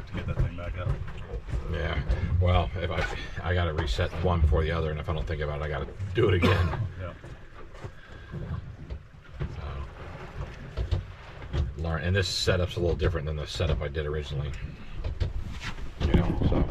to get that thing back up. Yeah. Well, if I got to reset one before the other, and if I don't think about it, I got to do it again. Yeah. Learn, and this setup's a little different than the setup I did originally. You know, so.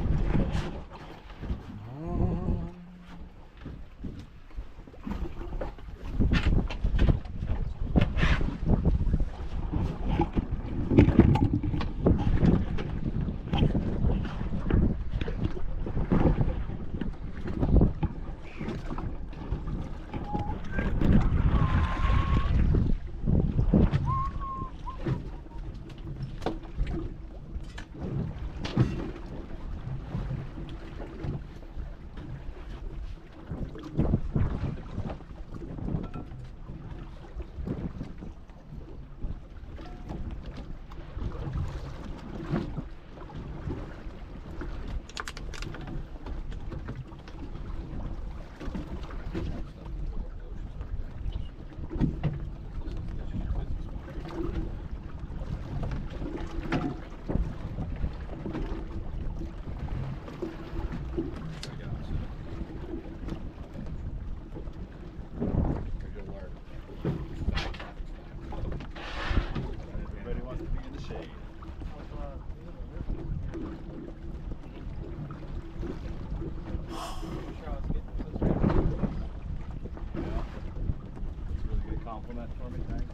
Compliment for me, thanks.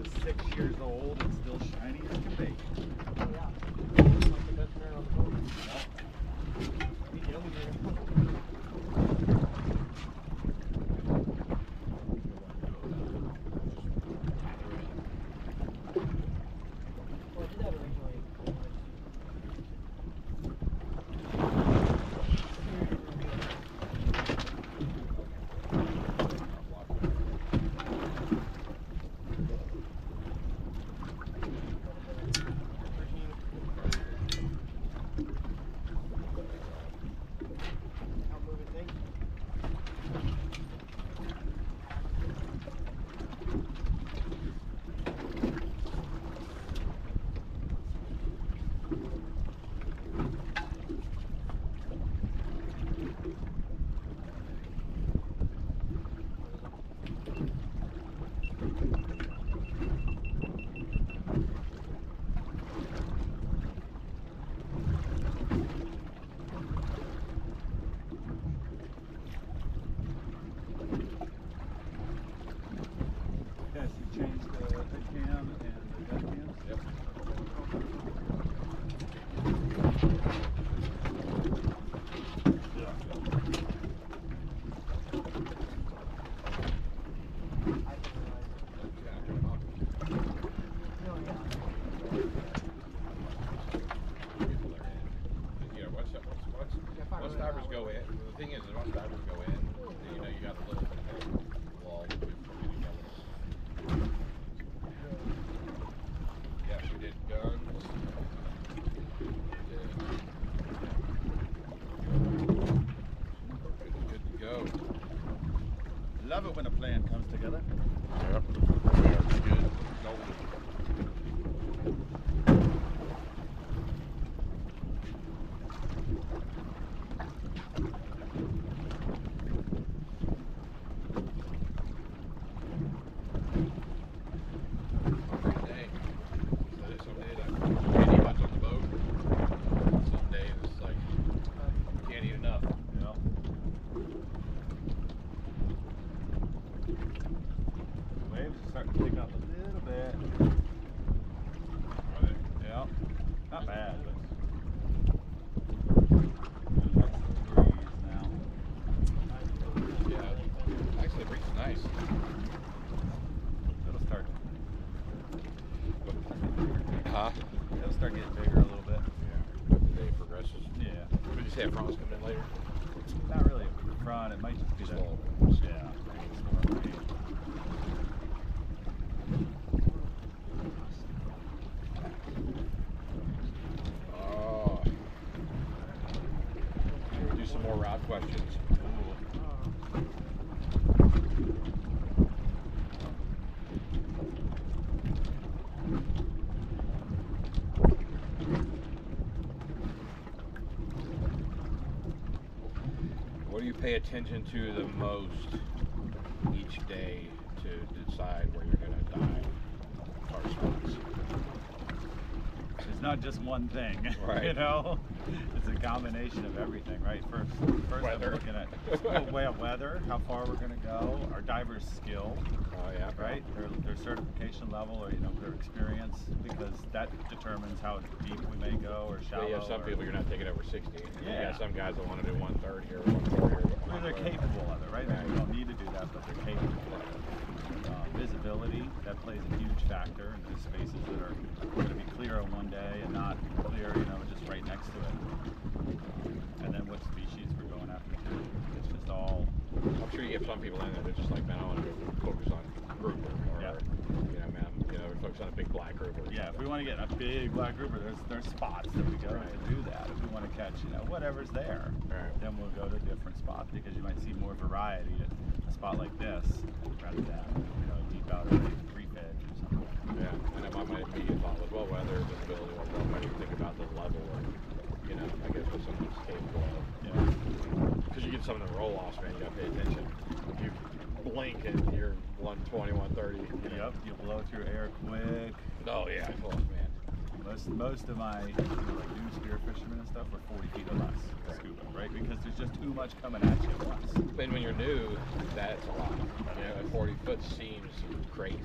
It's 6 years old and still shiny as can be. Yeah. Like the best man on the boat. Well, I did that originally. Once divers go in, the thing is, once divers go in, you know, you got a little bit of a wall before getting going. Yeah, we did guns. Good to go. Love it when a plan comes together. Yep. Very good. Golden. Starting to pick up a little bit. Yeah, not bad, but breeze now. Yeah, actually the breeze is nice. It'll start. Huh? It'll start getting bigger a little bit. Yeah, as the day progresses. Yeah. Would you say a front was coming in later? Not really a front. It might just be Just that. a little. Yeah. It's more rain. Do some more rod questions. pay attention to the most each day to decide where you're going to dive our spots? It's not just one thing, Right. you know? It's a combination of everything, right? First Weather. I'm looking at weather, how far we're going to go, our divers' skill, Oh yeah, right? Their certification level, or their experience, because that determines how deep we may go or shallow. So you have some people you're not taking over 60. And you Yeah. got some guys that want to do 130 or 140 or Well, they're 120. capable of it, right? Right. We don't need to do that, but they're capable of it. Visibility, that plays a huge factor in those spaces that are going to be clear on one day and not clear, just right next to it. And then what species we're going after too. It's just all. I'm sure you get some people in there that just like, man, I want to focus on grouper, or Yeah. man, we focus on a big black grouper. Yeah, if we want to get a big black grouper, there's spots that we go to do that. If we want to catch, whatever's there, Right. then we'll go to different spots because you might see more variety at a spot like this rather than deep out or free fed or something. Yeah, and my immediate thought was, well, weather, visibility, what do you think about the level, or, I guess what someone's capable of. Yeah. Because you get some of the roll-offs, man, you got to pay attention. If you blink and you're 120, 130. Yep, you blow through air quick. Oh, yeah. Oh, man. Most of my like new spear fishermen and stuff are 40 feet or less scuba, right? Because there's just too much coming at you at once. And when you're new, that's a lot. A 40 foot seems crazy.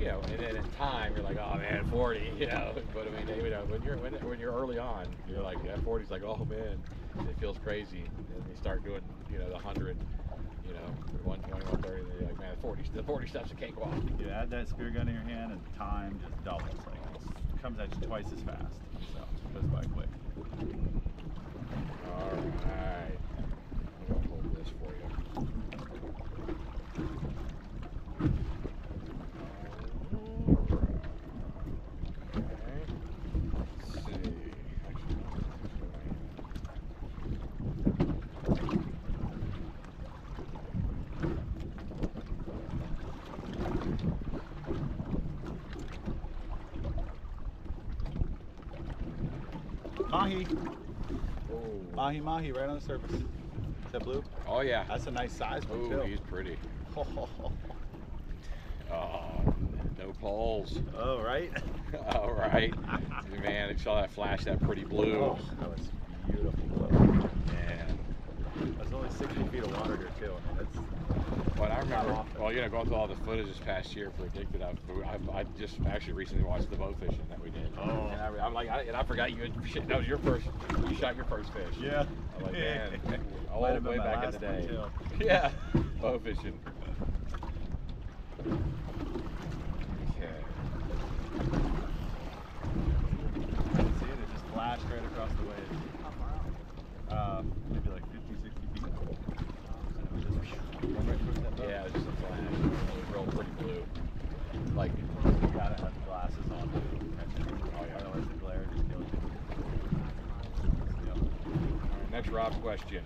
Yeah. And then in time, you're like, oh man, 40. But I mean, when you're early on, you're like, yeah, 40's like, oh man, it feels crazy. And you start doing, the 100, 120, 130, and you're like, man, the 40 steps a cakewalk. You add that spear gun in your hand, and time just doubles. Like it comes at you twice as fast. So it goes by quick. All right. I'm gonna hold this for you. Mahi. Oh. Mahi, right on the surface. Is that blue? Oh yeah. That's a nice size one Oh, too. he's pretty. Oh, no poles. Oh, right? All right. Man, I saw that flash, that pretty blue. Oh, that was beautiful blue. Man. That's only 60 feet of water here too. I mean, But I remember, going through all the footage this past year for Addicted, I just actually recently watched the bow fishing that we did. Oh. And I'm like, I forgot that was your first, you shot your first fish. Yeah. I'm like, man, Might have been way my back in last the one, day. too. Yeah, bow fishing. Okay. See it? It just flashed right across the waves. How far out? Maybe like 50, 60 feet. And it was just right towards that boat. Yeah, it was just a flash. It was real pretty blue. Like, You gotta have the glasses on to catch it. Oh, yeah. Otherwise the glare just kills you. Yep. next Rob's question.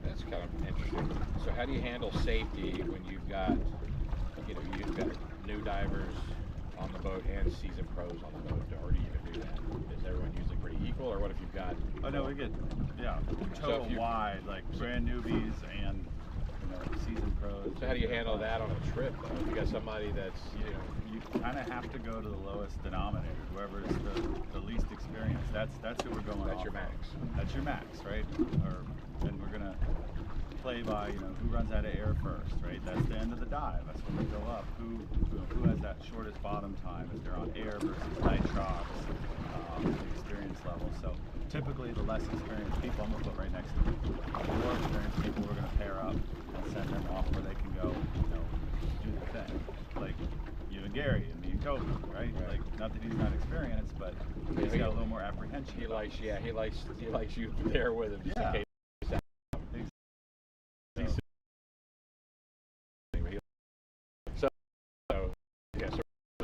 That's kind of interesting. So how do you handle safety when you've got new divers on the boat and seasoned pros on the boat, or do you even do that? Is everyone usually pretty equal, or what if you've got? Oh no, we get total wide, like brand newbies and seasoned pros. So how do you handle that on a trip though? If you got somebody that's you kind of have to go to the lowest denominator, whoever is the least experienced. That's who we're going. That's your max. That's your max, right? And we're gonna play by who runs out of air first, right? That's the end of the dive. That's when we go up. Who has that shortest bottom time if they're on air versus nitrox, the experience level. So typically the less experienced people I'm gonna put right next to them. The more experienced people we're gonna pair up and send them off where they can go, do the thing. Like you and Gary and me and Kobe, right? Like not that he's not experienced, but he's got a little more apprehension. He likes you there with him just in case.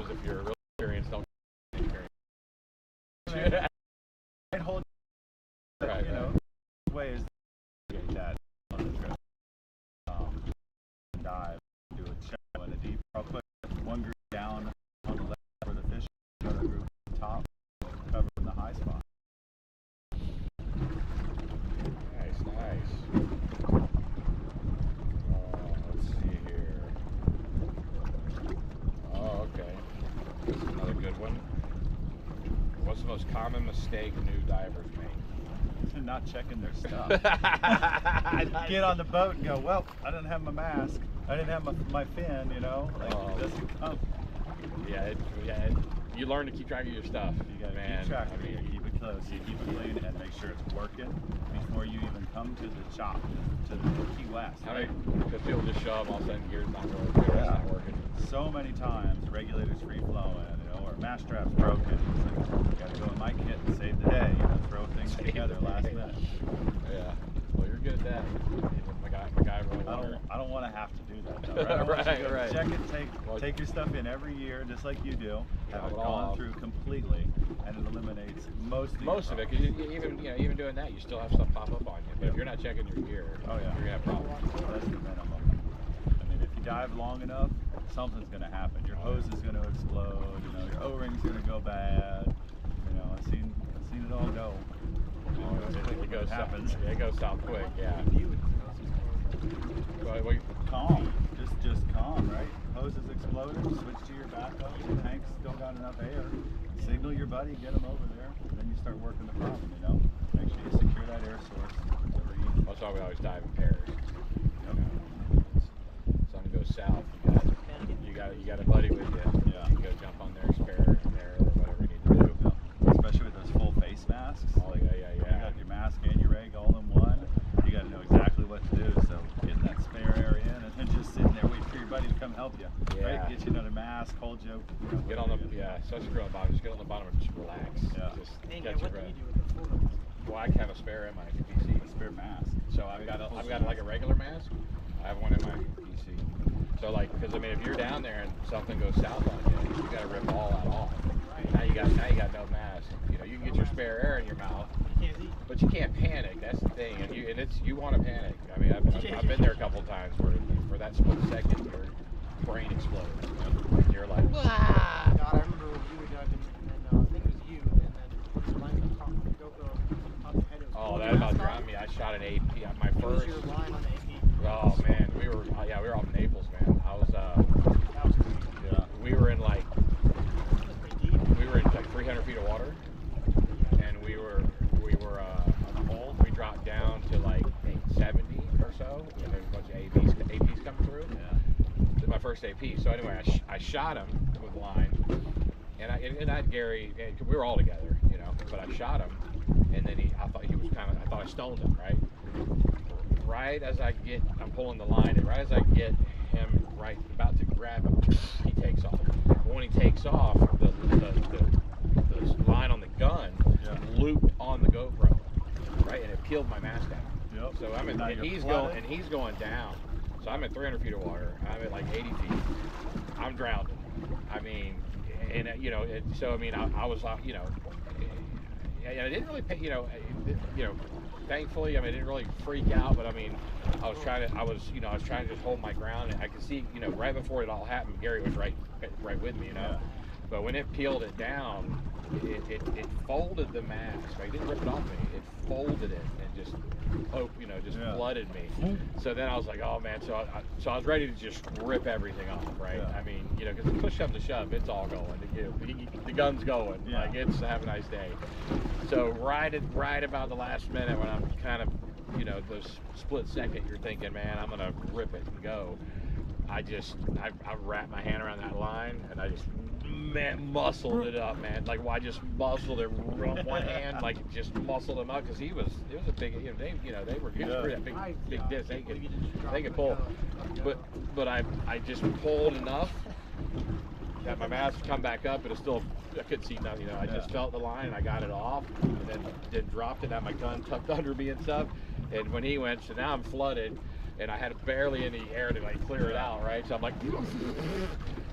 If you're real experienced, don't experience. I'd hold ways to get that on the trip. Dive, do a shallow and a deep. I'll put one group down on the left for the fish, another group on the top, covering the high spot. Nice. the most common mistake new divers make? Not checking their stuff. Get on the boat and go, well, I didn't have my mask. I didn't have my fin, you know? Like, it doesn't come. You learn to keep track of your stuff. You gotta man. keep track of it. You keep it close. You keep it clean and make sure it's working before you even come to the shop, to the Key West. Right? Because people just show up, all of a sudden gear's not working, it's not working. So many times, regulators free flowing, you know, or mass strap's broken. It's like, you gotta go in my kit and save the day, you know, throw things together last minute. Yeah. Well, you're good at that. My guy wrote water. I don't want to have to do that though, right? I want you to Right. Check it, take your stuff in every year, just like you do. Have it gone through completely, and it eliminates most of it. Because even doing that, you still have stuff pop up on you. But if you're not checking your gear, you're gonna have problems. That's the minimum. I mean, if you dive long enough, something's gonna happen. Your hose is gonna explode. You know, your O-ring's gonna go bad. You know, I've seen it all go. It goes happens. It goes south quick. Yeah. Calm. Just calm, right? Hose is exploded. Switch to your backup. Your tanks still got enough air. Signal your buddy. Get him over there. And then you start working the problem. You know, make sure you secure that air source. That's why we always dive in pairs. Something goes south. You got a buddy with you. Yeah. You can go jump on their spare air or whatever you need to do. Yeah. Especially with those full face masks. Oh yeah. You got your mask and your rig all in one. You got to know exactly what to do. So getting that spare air in and then just sitting there waiting for your buddy to come help you. Yeah. Right? Get you another mask, hold you. Get on the especially if you're on the bottom. Just get on the bottom and just relax. Yeah. Just What catch your do breath. you do with the full mask? Well, I have a spare in my PC. A spare mask. So I've got like a regular mask. I have one in my PC. So like, because I mean, if you're down there and something goes south on you, you got to rip all that off. Now you got no mask. You know, you can get your spare air in your mouth, but you can't panic. That's the thing, and you want to panic. I mean, I've been there a couple times where for that split second your brain explodes, and you're like, God, I remember when you were diving, and I think it was you, and then the line on the GoPro on the head. oh, that about drowned me. I shot an AP. My first. Your line on the AP. Oh man, we were off Naples, man. I was That was crazy. Yeah. we were in like That's pretty deep. 300 feet of water, and we were on the hole. We dropped down to like 70 or so, and there's a bunch of APs coming through. Yeah. This is my first AP. So anyway, I shot him with line, and I had Gary. And we were all together, you know. But I shot him, and then I thought I stoned him, right? Right as I'm pulling the line, and right as I get him about to grab him, he takes off. But when he takes off, the line on the gun looped on the GoPro, right, and it peeled my mask out. Yep. So he's going down. So I'm at 300 feet of water. I'm at like 80 feet. I'm drowning. I mean, and so I mean, I was, you know, and I didn't really, thankfully, I mean, I didn't really freak out, but I mean, I was trying to just hold my ground, and I could see, right before it all happened, Gary was right with me, Yeah. But when it peeled it down, it folded the mask. Right? It didn't rip it off me. It folded it and just flooded me. So then I was like, oh man. So I was ready to just rip everything off, right? Yeah. I mean, because push come to shove, it's all going. The gun's going. Yeah. Like it's have a nice day. So right about the last minute when I'm kind of, those split second, you're thinking, man, I'm gonna rip it and go. I wrapped my hand around that line and I just muscled it up, man. Like, I just muscled it with one hand, like just muscled him up because it was a big, they were that big disc. They could pull, but I just pulled enough that my mask come back up, but I couldn't see nothing. I just felt the line and I got it off, and then dropped it. Had my gun tucked under me and stuff. And when he went, so now I'm flooded. And I had barely any air to clear it out, right? So I'm like,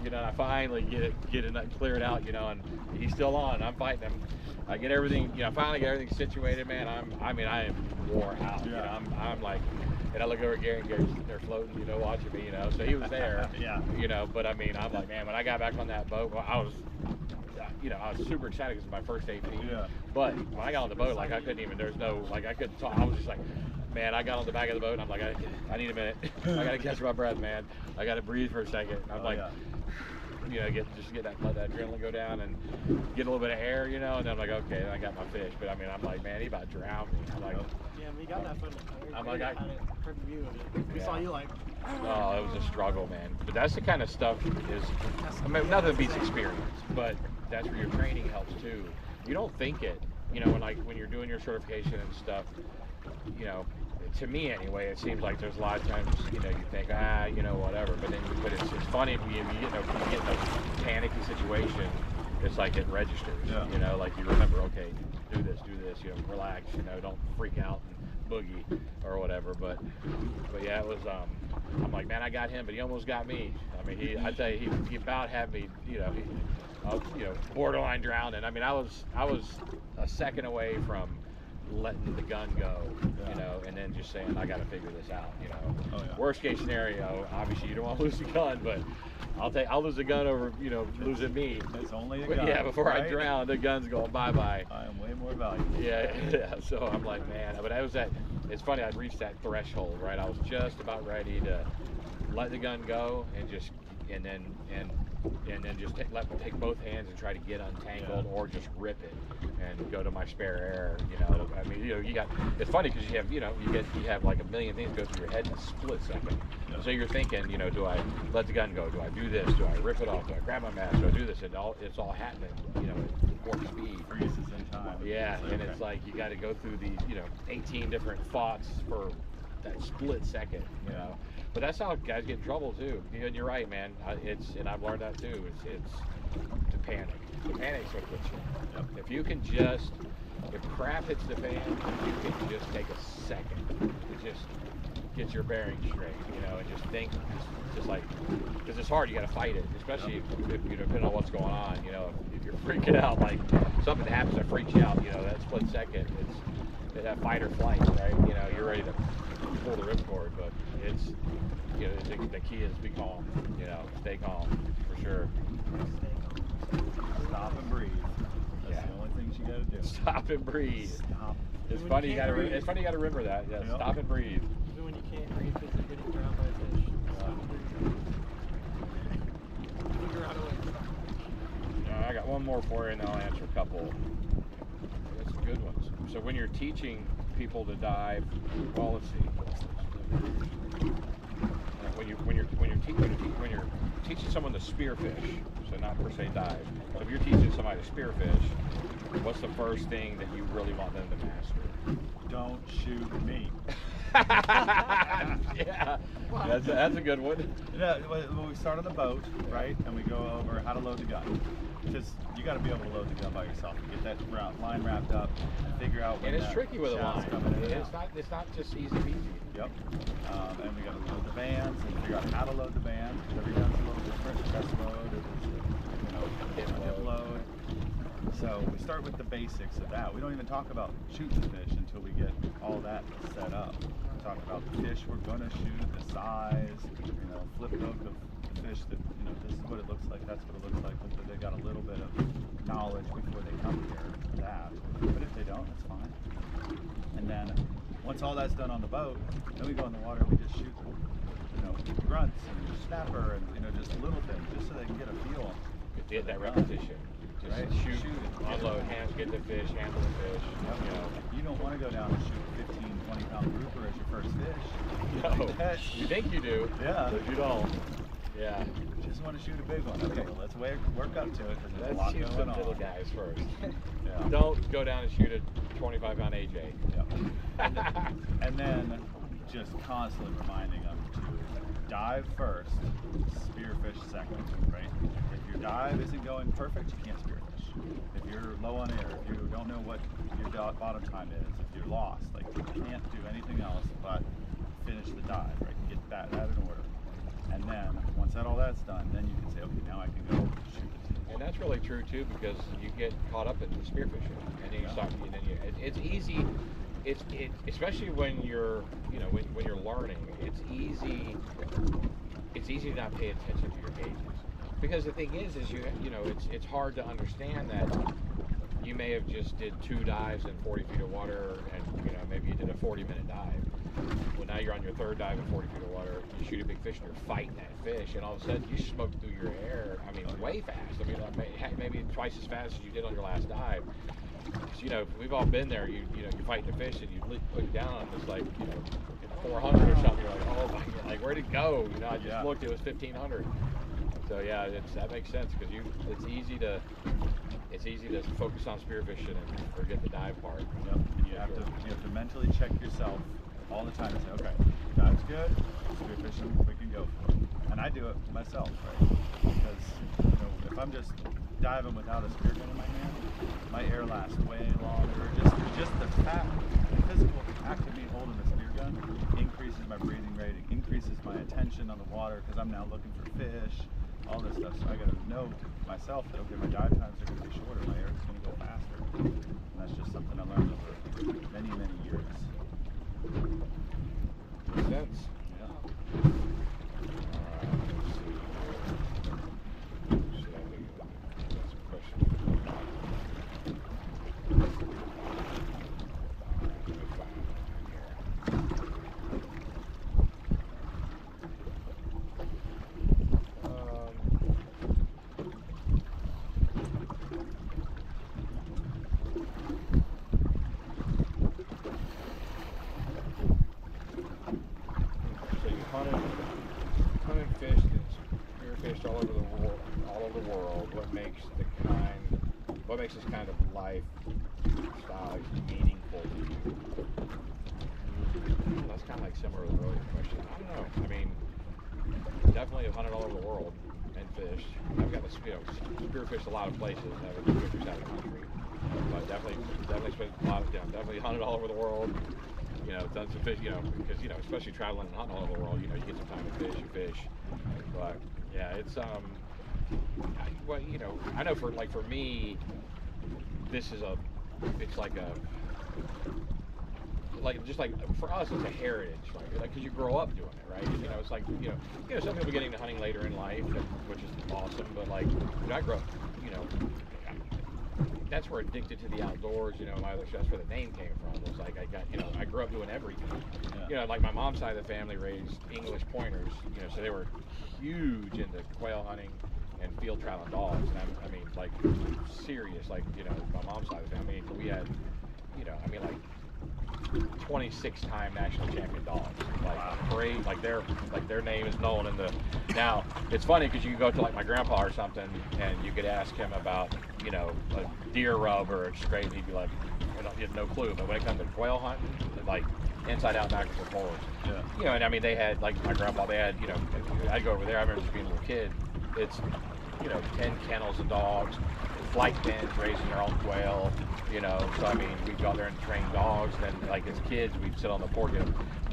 and I finally get it and clear it out, and he's still on. I'm fighting him. I get everything, finally get everything situated, man. I am wore out. Yeah. I'm like, and I look over at Gary, and Gary's there floating, watching me, So he was there, Yeah. But I mean, I'm like, man, when I got back on that boat, I was super excited because it's my first AP. Yeah. But when I got on the boat, I couldn't even. There's no I couldn't talk. I was just like. Man, I got on the back of the boat and I'm like, I need a minute. I gotta catch my breath, man. I gotta breathe for a second. And I'm you know, let that adrenaline go down and get a little bit of air, you know, and then I'm like, okay, I got my fish. But I mean, I'm like, man, he about to drown me. I'm like, Yeah, we got that footage. I'm like, had it, perfect view of it. We saw you like. oh, it was a struggle, man. But that's the kind of stuff I mean, nothing beats experience, but that's where your training helps too. You don't think it, you know, when you're doing your certification and stuff, you know, to me anyway, it seems like there's a lot of times, you know, you think, you know, whatever. But it's funny when you get in a panicky situation. It's like it registers, you know, like you remember, okay, do this, you know, relax, you know, don't freak out and boogie or whatever. But yeah, it was. I'm like, man, I got him, but he almost got me. I mean, I tell you, he about had me, you know, borderline drowning. I mean, I was a second away from letting the gun go, you know, and then just saying, I got to figure this out, you know. Worst case scenario, obviously you don't want to lose the gun, but I'll lose the gun over, you know, losing me. It's only a gun. Yeah, before right? I drown, the gun's going bye-bye. I am way more valuable. Yeah. So I'm like, man, but it's funny, I'd reached that threshold, right? I was just about ready to let the gun go and then just take both hands and try to get untangled or just rip it and go to my spare air, you know. I mean, you know, it's funny because you have like a million things go through your head in a split second. So you're thinking, you know, do I let the gun go? Do I do this? Do I rip it off? Do I grab my mask? Do I do this? And it's all happening, you know, at warp speed. Freezes in time. Yeah, and it's like you got to go through these, you know, 18 different thoughts for that split second, you know. But that's how guys get in trouble too. And you're right, man. And I've learned that too. It's to panic. The panic's what gets you. If you can just, if crap hits the fan, if you can just take a second to just get your bearings straight, you know, and just think, just like, because it's hard. You got to fight it, especially if you know, depending on what's going on. You know, if you're freaking out, like something happens that freaks you out, you know, that split second, it's that fight or flight, right? You know, you're ready to pull the ripcord, but it's, you know, the key is be calm, you know, stay calm, for sure. Stop and breathe. That's the only things you gotta do. Stop and breathe. Stop. It's funny you gotta remember that. Yeah, stop and breathe. Even when you can't breathe because you're getting drowned by a fish. Stop and breathe. Figure out a way. I got one more for you, and then I'll answer a couple. I got some good ones. So when you're teaching people to dive, well, let's see. When you're teaching someone to spearfish, so not per se dive. So if you're teaching somebody to spearfish, what's the first thing that you really want them to master? Don't shoot me. Yeah, that's a good one. Yeah, when we start on the boat, right, and we go over how to load the gun, because you got to be able to load the gun by yourself. You get that line wrapped up, figure out. And it's tricky with a line. It's not just easy peasy. Yep. And we got to load the bands and figure out how to load the bands. Every gun's a little different. Chest load, hip load. So we start with the basics of that. We don't even talk about shooting the fish until we get all that set up. We talk about the fish we're going to shoot, the size, you know, flip hook of the fish that, you know, this is what it looks like, that's what it looks like. Hopefully they got a little bit of knowledge before they come here for that. But if they don't, that's fine. And then once all that's done on the boat, then we go in the water and we just shoot, you know, grunts and snapper and, you know, just little things, just so they can get a feel. Get that repetition. Just right? shoot, unload, hands, get the fish, handle the fish. You know. You don't want to go down and shoot 15, 20 pound grouper as your first fish. No, you think you do, yeah, but you don't. Yeah. Just want to shoot a big one. Okay, well, let's work up to it because there's a lot shoot going some on. little guys first. Yeah. Don't go down and shoot a 25 pound AJ. Yeah. And then just constantly reminding them to dive first, spearfish second, right? If your dive isn't going perfect, you can't spearfish. If you're low on air, if you don't know what your bottom time is, if you're lost, like you can't do anything else but finish the dive, right? Get that in order. And then once all that's done, then you can say, okay, now I can go shoot it. And that's really true too, because you get caught up in the spearfishing, and then you start. And then it's easy. It's especially when you're, you know, when you're learning. It's easy. It's easy to not pay attention to your gauges, because the thing is you know, it's hard to understand that you may have just did 2 dives in 40 feet of water, and you know maybe you did a 40-minute dive. Well, now you're on your third dive in 40 feet of water. You shoot a big fish and you're fighting that fish, and all of a sudden you smoke through your air. I mean, way fast. I mean, maybe twice as fast as you did on your last dive. So, you know, we've all been there. You know, you're fighting a fish and you put it down, and it's like, you know, 400 or something. You're like, oh my God, like where'd it go? You know, I just looked, it was 1500. So yeah, that makes sense because it's easy to focus on spearfishing and forget the dive part. Yep. And you have to mentally check yourself all the time and say, okay, dive's good, spearfishing, we can go for it. And I do it myself, right? Because you know, if I'm just diving without a spear gun in my hand, my air lasts way longer. Just the physical act of me holding the spear gun increases my breathing rate, it increases my attention on the water because I'm now looking for fish, all this stuff. So I gotta know myself that okay, my dive times are gonna be shorter, my air is gonna go faster. And that's just something I learned over many, many years. Makes sense. Yeah. Alright, let's see here. See, I think I got some questions. Alright, let me find mine here. So you hunted and fished and spearfished all over the world. What makes this kind of lifestyle meaningful to you? That's kind of like similar to the earlier question. I don't know. I mean, definitely have hunted all over the world and fished. I've got to spearfish a lot of places. I haven't spearfished out of the country, but definitely spent a lot of time. Definitely hunted all over the world. You know, done some fish. You know, because you know, especially traveling and hunting all over the world. You know, you get some time to fish. You fish, but yeah, it's well, you know, I know for me, this is just like for us, it's a heritage, like because you grow up doing it, right? You know, it's like you know, some people get into hunting later in life, which is awesome, but like when I grew up, you know, that's where addicted to the outdoors. You know, that's where the name came from. It was like I grew up doing everything. Yeah. You know, like my mom's side of the family raised English pointers. You know, so they were huge into quail hunting and field traveling dogs. And I mean, like serious, like you know, my mom's side of the family. We had, you know, I mean, like 26-time national champion dogs. Like great, like their name is known in the. Now it's funny because you could go to like my grandpa or something, and you could ask him about, you know, a deer rub or a scrape, and he'd be like, he had no clue. But when it comes to quail hunting, like inside out, backwards and forwards. Yeah. You know, and I mean they had like my grandpa. They had, you know, I'd go over there. I remember just being a little kid. It's, you know, 10 kennels of dogs, flight pens raising their own quail. You know, so I mean, we'd go out there and train dogs. Then, like as kids, we'd sit on the porch,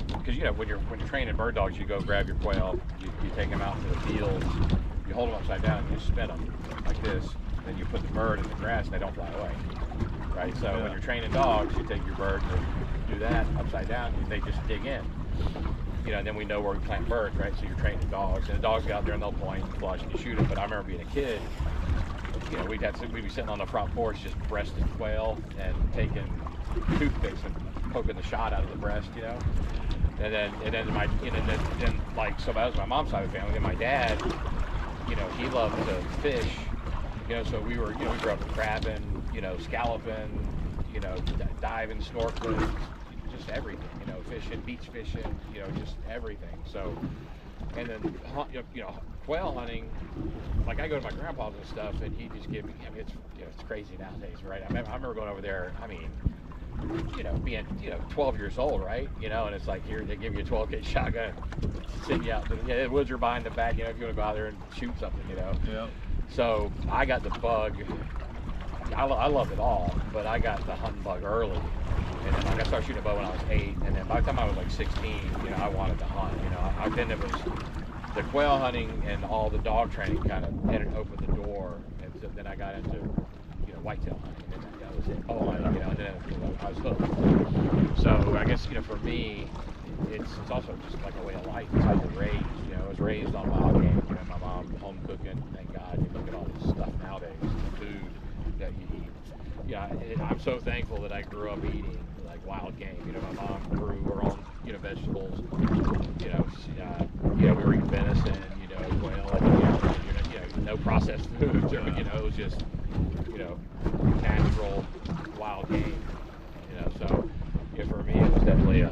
because you know, when you're training bird dogs, you go grab your quail, you take them out to the fields, you hold them upside down, and you spin them like this. Then you put the bird in the grass, and they don't fly away. Right. So when you're training dogs, you take your bird, and do that upside down, and they just dig in. You know, and then we know where we plant birds, right? So you're training dogs, and the dogs go out there and they'll point and flush, and you shoot them. But I remember being a kid. You know, we'd be sitting on the front porch just breasting quail and taking toothpicks and poking the shot out of the breast, you know. And then like, so that was my mom's side of the family. Then my dad, you know, he loved to fish, you know, so we grew up crabbing, you know, scalloping, you know, diving, snorkeling, just everything, you know, fishing, beach fishing, you know, just everything. So, and then, you know, quail hunting, like I go to my grandpa's and stuff, and he just give me, I mean, it's, you know, it's crazy nowadays, right? I remember going over there, I mean, you know, being, you know, 12 years old, right? You know, and it's like, here, they give you a 12-gauge shotgun, send you out, the woods are behind the back, you know, if you want to go out there and shoot something, you know? Yeah. So I got the bug, I love it all, but I got the hunting bug early. And then like I started shooting a bow when I was 8, and then by the time I was like 16, you know, I wanted to hunt, you know. Then it was the quail hunting and all the dog training kind of opened the door, and so then I got into, you know, whitetail hunting, and that was it. Oh, you know, and then I was hooked. So I guess, you know, for me, it's also just like a way of life. It's how you're raised, you know. I was raised on wild game, you know, my mom home cooking, thank God. You look at all this stuff nowadays, the food, that you eat. Yeah, I'm so thankful that I grew up eating like wild game. You know, my mom grew her own, you know, vegetables. You know, we were eating venison. You know, quail. You know, no processed foods. Or, you know, it was just, you know, natural wild game. You know, so yeah, for me it was definitely you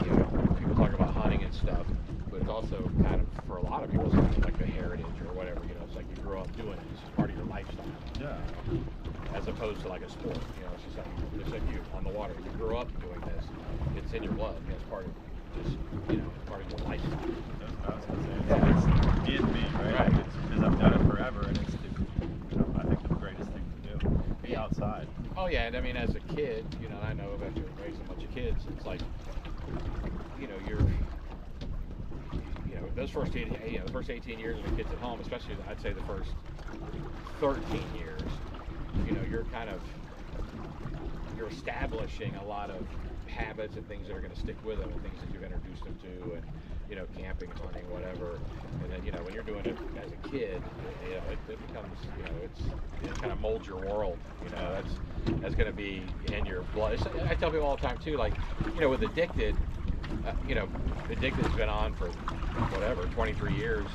know, people talk about hunting and stuff, but it's also kind of, for a lot of people, it's kind of like a heritage or whatever. You know, it's like you grew up doing it. This is part of your lifestyle. Yeah. As opposed to like a sport, you know, it's just like you on the water. You grew up doing this. It's in your blood. It's part of just, you know, it's part of your lifestyle. That's what I was gonna say. It's in me, right? It's because I've done it forever, and it's you know, I think the greatest thing to do. Be outside. Oh yeah, and I mean, as a kid, you know, I know about you raising a bunch of kids. It's like, you know, you know, those first 18 years of the kids at home, especially I'd say the first 13 years. You know, you're establishing a lot of habits and things that are going to stick with them, and things that you've introduced them to, and, you know, camping, hunting, whatever. And then, you know, when you're doing it as a kid, you know, it becomes, you know, it kind of molds your world. You know, that's going to be in your blood. I tell people all the time too, like, you know, with Addicted, you know, Addicted's been on for whatever 23 years.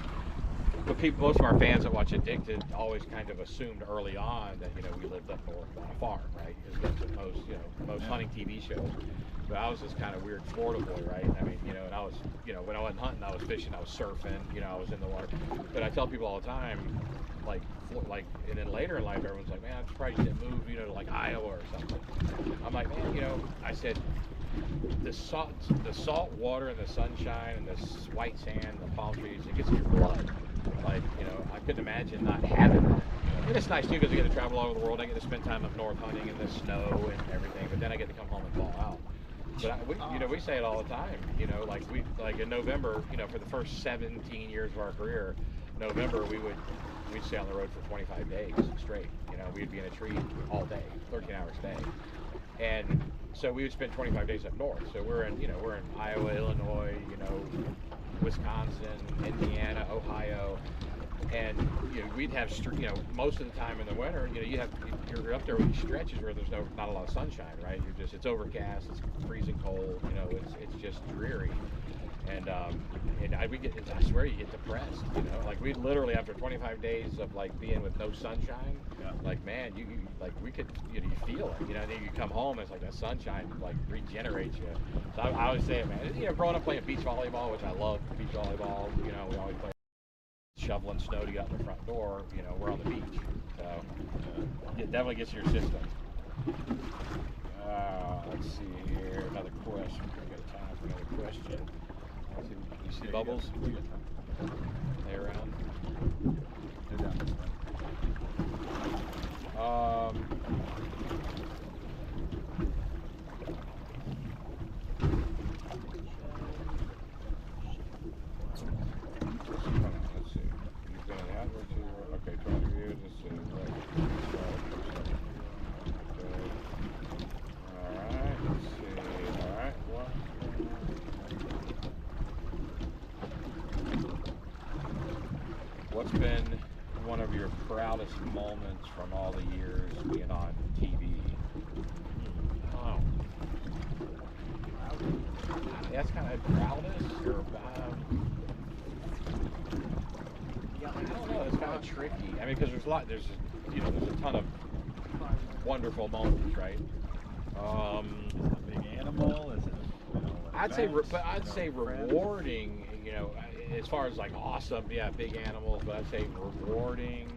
But most of our fans that watch Addicted always kind of assumed early on that, you know, we lived up north on a farm, right? Because that's what most, you know, most hunting TV shows. But I was this kind of weird Florida boy, right? I mean, you know, and I was, you know, when I wasn't hunting, I was fishing, I was surfing, you know, I was in the water. But I tell people all the time, like, and then later in life, everyone's like, man, I'm surprised you didn't move, you know, to like Iowa or something. I'm like, man, you know, I said, the salt water and the sunshine and the white sand, the palm trees, it gets in your blood. Like, you know, I couldn't imagine not having that. And it's nice too because I get to travel all over the world. I get to spend time up north hunting in the snow and everything. But then I get to come home and fall out. But you know, we say it all the time. You know, like in November, you know, for the first 17 years of our career, November we'd stay on the road for 25 days straight. You know, we'd be in a tree all day, 13 hours a day. And so we would spend 25 days up north. So we're in Iowa, Illinois, you know, Wisconsin, Indiana, Ohio, and you know, we'd have, you know, most of the time in the winter, you know, you're up there with these stretches where there's not a lot of sunshine, right? It's overcast, it's freezing cold, you know, it's just dreary. And I swear you get depressed, you know, like we literally, after 25 days of like being with no sunshine, like, man, you like, we could, you know, you feel it, you know, and then you come home, it's like that sunshine like regenerates you. So I always say it, man, you know, growing up playing beach volleyball, which I love beach volleyball, you know, we always play shoveling snow to get out the front door, you know, we're on the beach. So it definitely gets in your system. Let's see here, another question. We got time for another question. You see bubbles? They around? They're down this way. Let's see. You've been an advert to, okay, 20 years. Let's see. Alright, let's see. Alright, what? What's been one of your proudest moments from all the years being on TV? Oh. That's kind of proudest, or I don't know. It's kind of tricky. I mean, because there's a ton of wonderful moments, right? Is it a big animal? Is it? You know, I'd say rewarding. You know, as far as like awesome, yeah, big animals, but I'd say rewarding.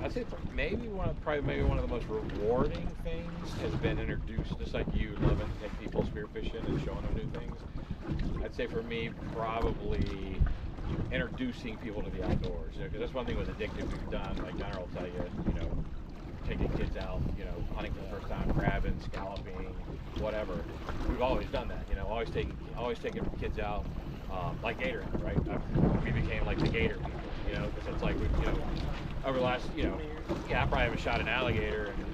I'd say maybe one of the most rewarding things has been introduced, just like you loving to take people spearfishing and showing them new things. I'd say for me, probably introducing people to the outdoors, because that's one thing with Addicted we've done. Like Gunnar will tell you, you know, taking kids out, you know, hunting for the first time, crabbing, scalloping, whatever. We've always done that, you know, always taking kids out, like gator hunting, right? We became like the gator people, you know, because it's like we, you know, over the last, you know, yeah, I probably haven't shot an alligator in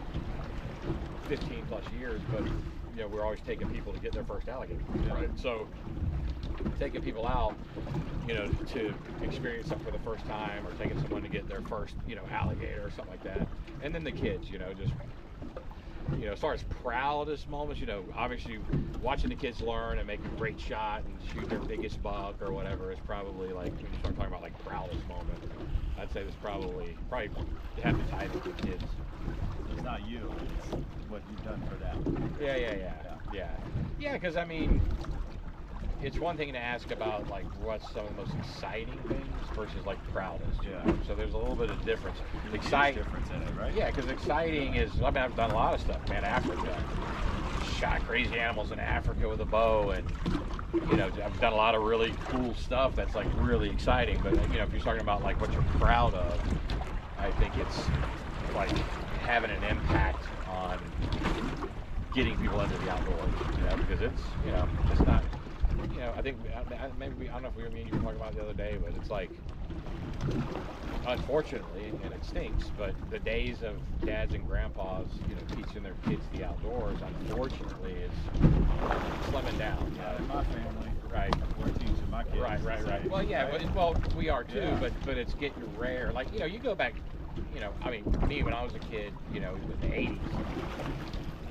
15 plus years, but you know, we're always taking people to get their first alligator, right? So taking people out, you know, to experience something for the first time, or taking someone to get their first, you know, alligator or something like that. And then the kids, you know, just, you know, as far as proudest moments, you know, obviously watching the kids learn and make a great shot and shoot their biggest buck or whatever is probably like, when you start talking about like proudest moment, I'd say that's probably have to tie it to the kids. It's not you, it's what you've done for them. Yeah, because I mean, it's one thing to ask about like what's some of the most exciting things versus like proudest. You know? So there's a little bit of difference. Exciting difference in it, right? Yeah, because exciting is, I mean, I've done a lot of stuff, man. Africa, shot crazy animals in Africa with a bow, and you know, I've done a lot of really cool stuff that's like really exciting. But you know, if you're talking about like what you're proud of, I think it's like having an impact on getting people into the outdoors. You know, because it's, you know, it's not. You know, I think maybe I don't know if we were me and you were talking about it the other day, but it's like, unfortunately, and it stinks, but the days of dads and grandpas, you know, teaching their kids the outdoors, unfortunately, is slimming down. You know? In my family, right? We're teaching my kids. Right. Well, yeah, right? well, we are too, but it's getting rare. Like, you know, you go back, you know, I mean, me when I was a kid, you know, in the '80s.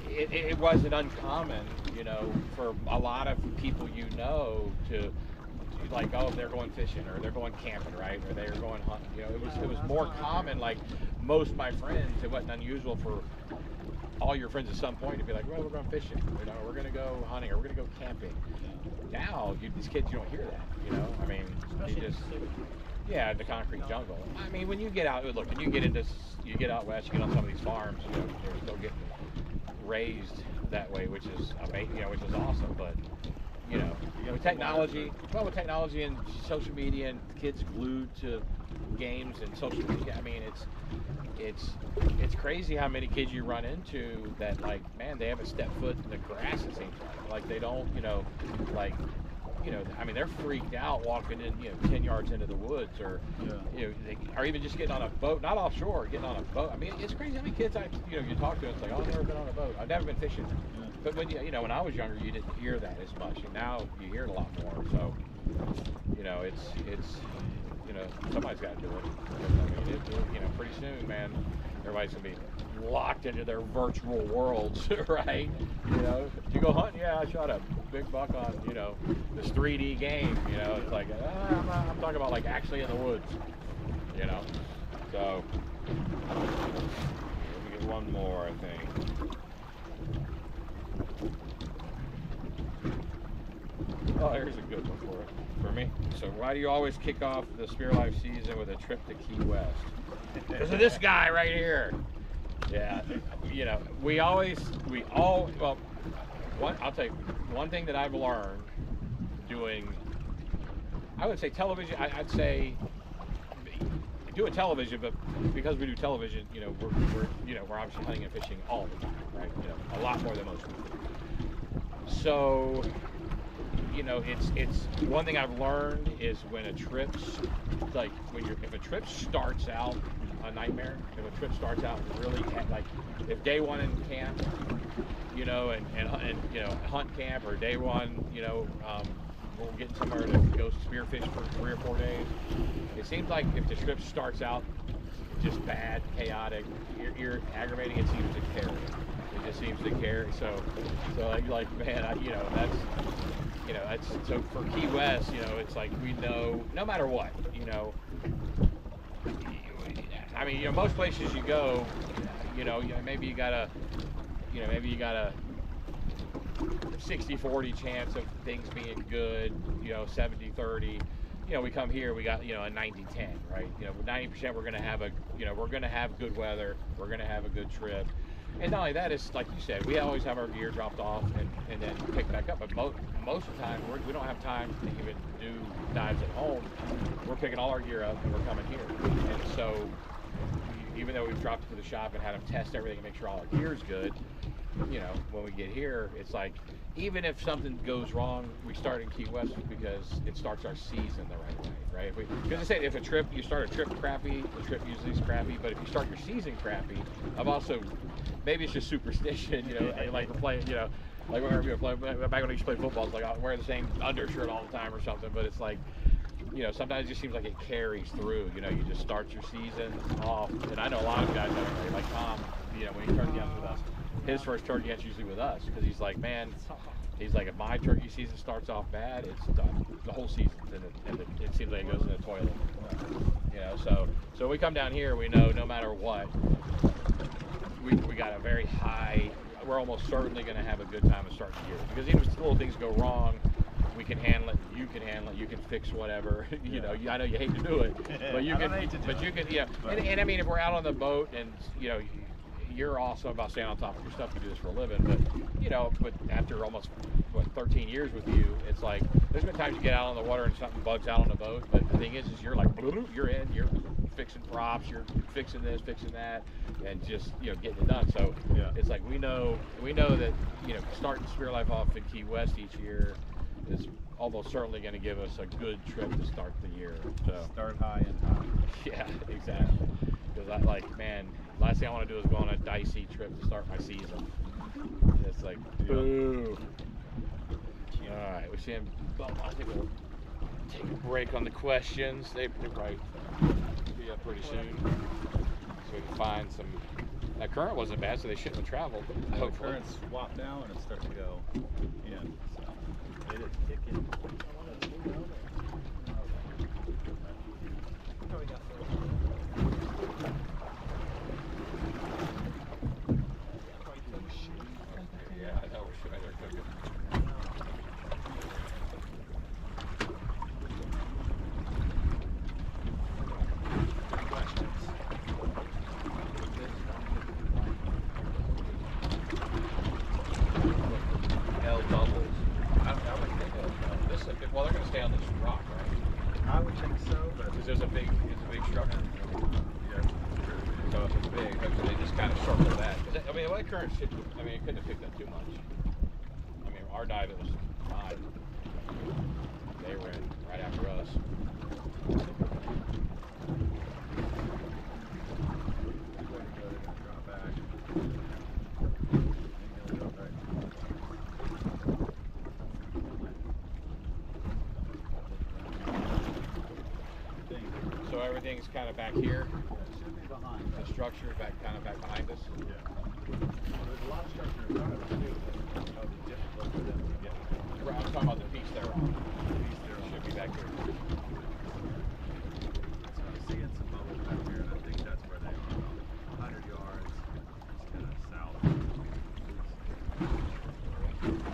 It wasn't uncommon, you know, for a lot of people, you know, to like, oh, they're going fishing or they're going camping, right? Or they're going hunting. You know, it was more common. Like most of my friends, it wasn't unusual for all your friends at some point to be like, well, we're going fishing, you know, we're going to go hunting, or we're going to go camping. Now, these kids, you don't hear that, you know. I mean, you just, yeah, the concrete jungle. I mean, when you get out, look, when you get out west, you get on some of these farms, you know, they're still getting raised that way, which is amazing, you know, which is awesome. But you know, with technology and social media, and kids glued to games and social media, I mean, it's crazy how many kids you run into that, like, man, they haven't stepped foot in the grass, it seems like they don't, you know, like, you know, I mean, they're freaked out walking in, you know, 10 yards into the woods, or you know, they are even just getting on a boat, not offshore, getting on a boat. I mean, it's crazy how many kids you talk to, it's like, oh, I've never been on a boat, I've never been fishing. But when you know, when I was younger, you didn't hear that as much, and now you hear it a lot more. So, you know, it's you know, somebody's got to do it. I mean, you know, pretty soon, man, everybody's gonna be locked into their virtual worlds, right? You know, did you go hunting? Yeah, I shot a big buck on, you know, this 3D game. You know, it's like, I'm talking about like actually in the woods. You know, so let me get one more, I think. Oh, here's a good one for me. So why do you always kick off the Spear Life season with a trip to Key West? Because of this guy right here. Yeah, you know, I'll tell you, one thing that I've learned doing, I would say television, I'd say doing television, but because we do television, you know, we're obviously hunting and fishing all the time, right? You know, a lot more than most people. So, you know, it's one thing I've learned is when a trip's like, if a trip starts out a nightmare, if a trip starts out really, like, if day one in camp, you know, and you know, hunt camp, or day one, you know, we're getting somewhere to go spearfish for 3 or 4 days. It seems like if the trip starts out just bad, chaotic, you're aggravating, it seems to carry. It just seems to carry. So like man, you know, that's so for Key West, you know, it's like, we know no matter what, you know, I mean, you know, most places you go, you know, maybe you got a 60-40 chance of things being good, you know, 70-30. You know, we come here, we got, you know, a 90-10, right? You know, 90% we're gonna have good weather, we're gonna have a good trip. And not only that, it's like you said, we always have our gear dropped off and then pick back up. But most of the time, we don't have time to even do dives at home. We're picking all our gear up and we're coming here. And so, even though we've dropped it to the shop and had them test everything and make sure all our gear is good, you know, when we get here, it's like, even if something goes wrong, we start in Key West because it starts our season the right way, right? Because I say, if you start a trip crappy, the trip usually is crappy. But if you start your season crappy, maybe it's just superstition, you know, like we're playing, you know, Like whenever you play, back when I used to play football, it's like I wear the same undershirt all the time or something. But it's like, you know, sometimes it just seems like it carries through. You know, you just start your season off, and I know a lot of guys that are like Tom. You know, when he turkey hunts with us, his first turkey hunt's usually with us because he's like, man, he's like, if my turkey season starts off bad, it's done. The whole season, and it seems like it goes in the toilet. You know, so we come down here, we know no matter what, we got a very high. We're almost certainly going to have a good time to start the year because even if little things go wrong, we can handle it. You can handle it. You can fix whatever. You know, I know you hate to do it, but you can. But you can, yeah. And I mean, if we're out on the boat and you know, you're awesome about staying on top of your stuff. You do this for a living, but you know, but after almost 13 years with you, it's like there's been times you get out on the water and something bugs out on the boat. But the thing is you're like, you're in. You're fixing props. You're fixing this, fixing that, and just getting it done. So it's like we know that starting Spear Life off in Key West each year is almost certainly going to give us a good trip to start the year. So start high and high. Yeah, exactly. Because I man, last thing I want to do is go on a dicey trip to start my season. It's like, boo. All right, we see him. Well, I think we'll take a break on the questions. They're probably be up pretty soon, so we can find some. That current wasn't bad, so they shouldn't have traveled. The current's swapped now, and it's starting to go in. So it is kicking. Yeah, I know we're sure they're cooking. L doubles. I would think this. Well, they're going to stay on this rock, right? I would think so, but Because it's a big structure. So if it's big, hopefully they just kind of circle that. I mean, the current should. I mean, it couldn't have picked up too much. I mean, our dive it was fine. They were in right after us. So everything's kind of back here. it should be behind. The structure kind of back behind us. Yeah. There's a lot of structure in front of us too. That would be difficult for them to get. Right, I'm talking about the piece they're on. The piece there should be back here. So I'm seeing some bubbles back here, and I think that's where they are. About 100 yards, just kind of south.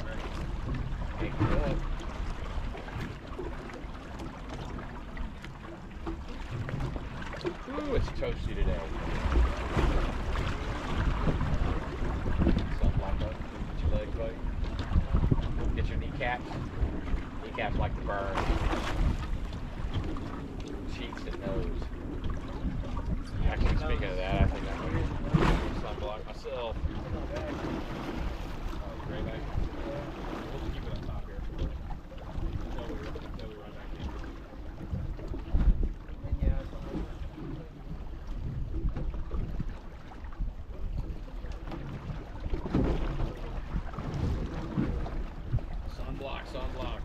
Ready. Hey, good. Ooh, it's toasty today. Something like that. Get your legs, buddy. Get your kneecaps. Kneecaps like to burn. Cheeks and nose. Actually, speaking of that, I think I'm going to get sunblock myself. Gray bag. We'll just keep it up top here. Until we run back in. Sunblock.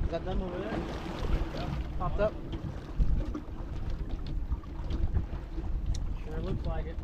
Is that them over there? Yeah. Popped up? Sure looks like it.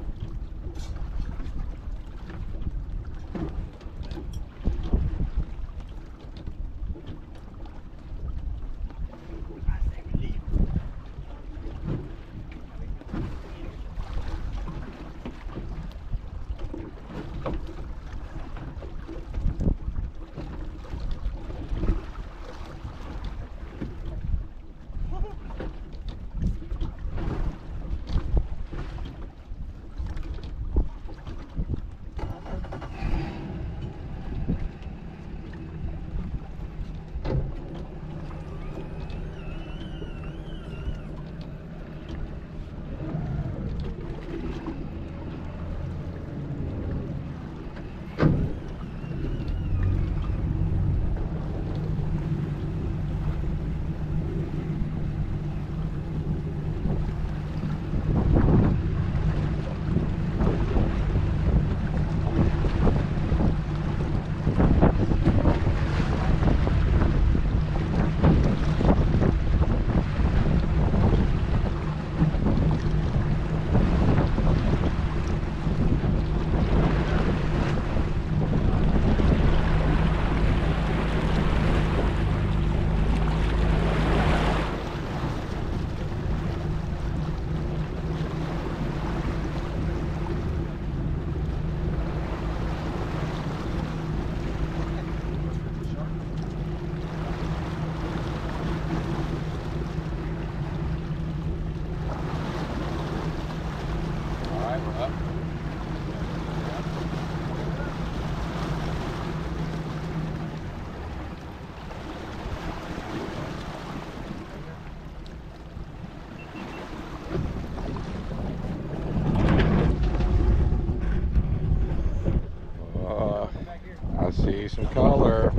See some color.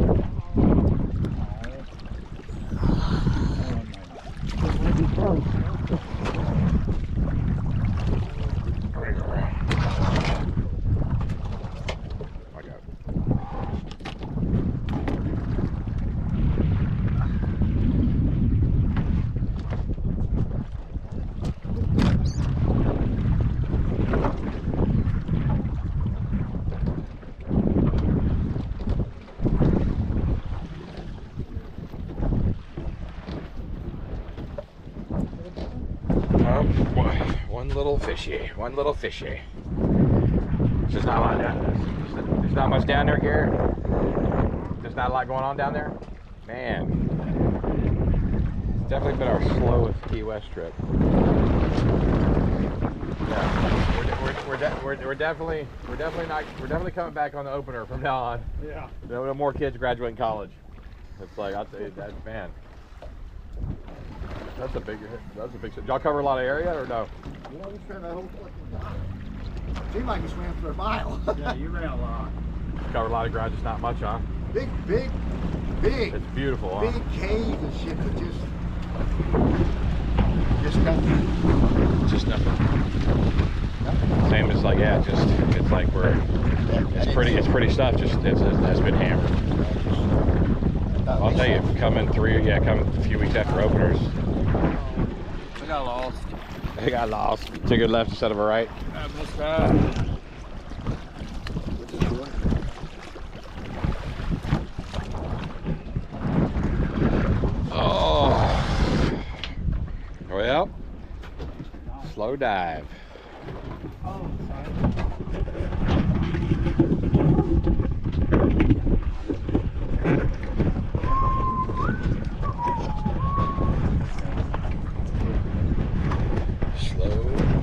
Right. little fishy. One little fishy. There's not a lot down there. There's not much down there, Garrett. There's not a lot going on down there. Man, it's definitely been our slowest Key West trip. Yeah, we're definitely coming back on the opener from now on. Yeah. No more kids graduating college. It's like, I'll tell you that, man. That's a big hit. That's a big. Did y'all cover a lot of area or no? Yeah, we swam that whole fucking dock. Seemed like we swam for a mile. Yeah, you ran a lot. Covered a lot of ground, just not much, huh? Big. It's beautiful, huh? Big caves and shit, but just nothing. Just nothing. Same as like, yeah, just it's like we're. It's pretty stuff. Just it has been hammered. I'll tell you, coming a few weeks after openers. I got lost. They got lost. Took a left instead of a right. I missed that. Oh. Well, slow dive. Oh, sorry.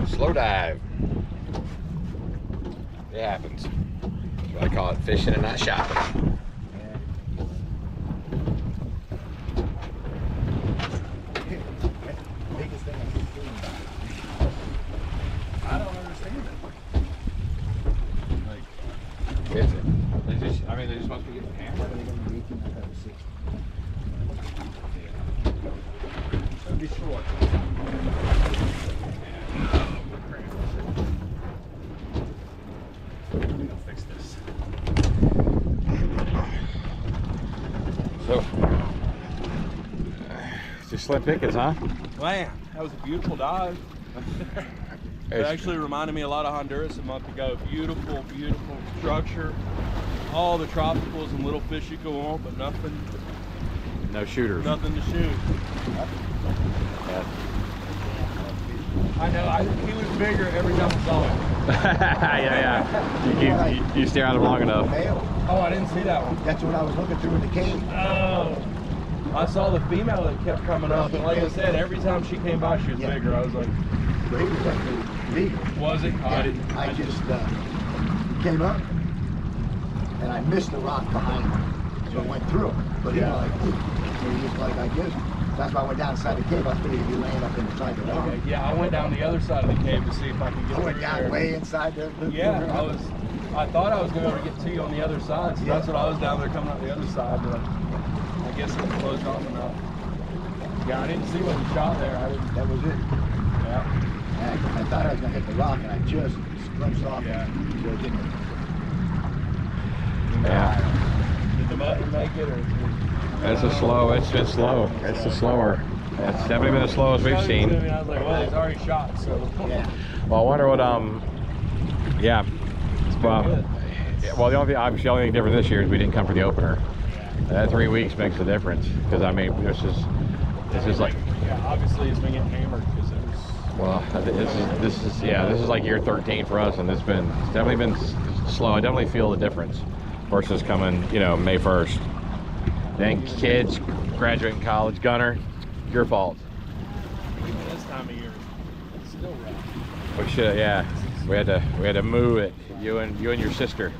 Slow dive. It happens. That's what I call it, fishing and not shopping. Biggest thing I keep doing. I don't understand it. Like, Is it? They just must be getting hammered. it'll be short. I'm gonna fix this. So, it's just slim pickings, huh? Man, that was a beautiful dive. It actually reminded me a lot of Honduras a month ago. Beautiful, beautiful structure. All the tropicals and little fish you go on, but nothing No shooters. to shoot. Yeah. I know, he was bigger every time I saw him. yeah. You stare at them long enough. Male. Oh, I didn't see that one. That's what I was looking through in the cave. Oh, I saw the female that kept coming up, and like I said, every time she came by, she was Yeah. bigger. I was like, So he was definitely big. was it? Oh, I didn't. I just came up and I missed the rock behind him. So I went through him. But he was like, he was like, I guess. That's why I went down inside the cave. I figured he'd be laying up inside the rock. Okay, yeah, I went down the other side of the cave to see if I could get I went through down there. way inside there. Yeah, I thought I was going to be able to get to you on the other side, so that's what I was down there coming out the other side, but I guess it was closed off enough. Yeah, I didn't see what you shot there. That was it. Yeah. I thought I was going to hit the rock and I just scrunched off. Yeah. So it didn't. Yeah. Did the mutton make it, or? It's been slow. It's the slower. It's definitely been the slowest we've seen. I was like, well, he's already shot, so. Yeah. Well, I wonder what, yeah. Well, the only thing different this year is we didn't come for the opener. That 3 weeks makes a difference, because I mean, this is like, Yeah, obviously it's been getting hammered, because it was. well, this is like year 13 for us, and it's definitely been slow. I definitely feel the difference versus coming, May 1st. Then kids graduating college, Gunner, your fault. Even this time of year, it's still rough. We should, yeah. We had to move it. You and your sister.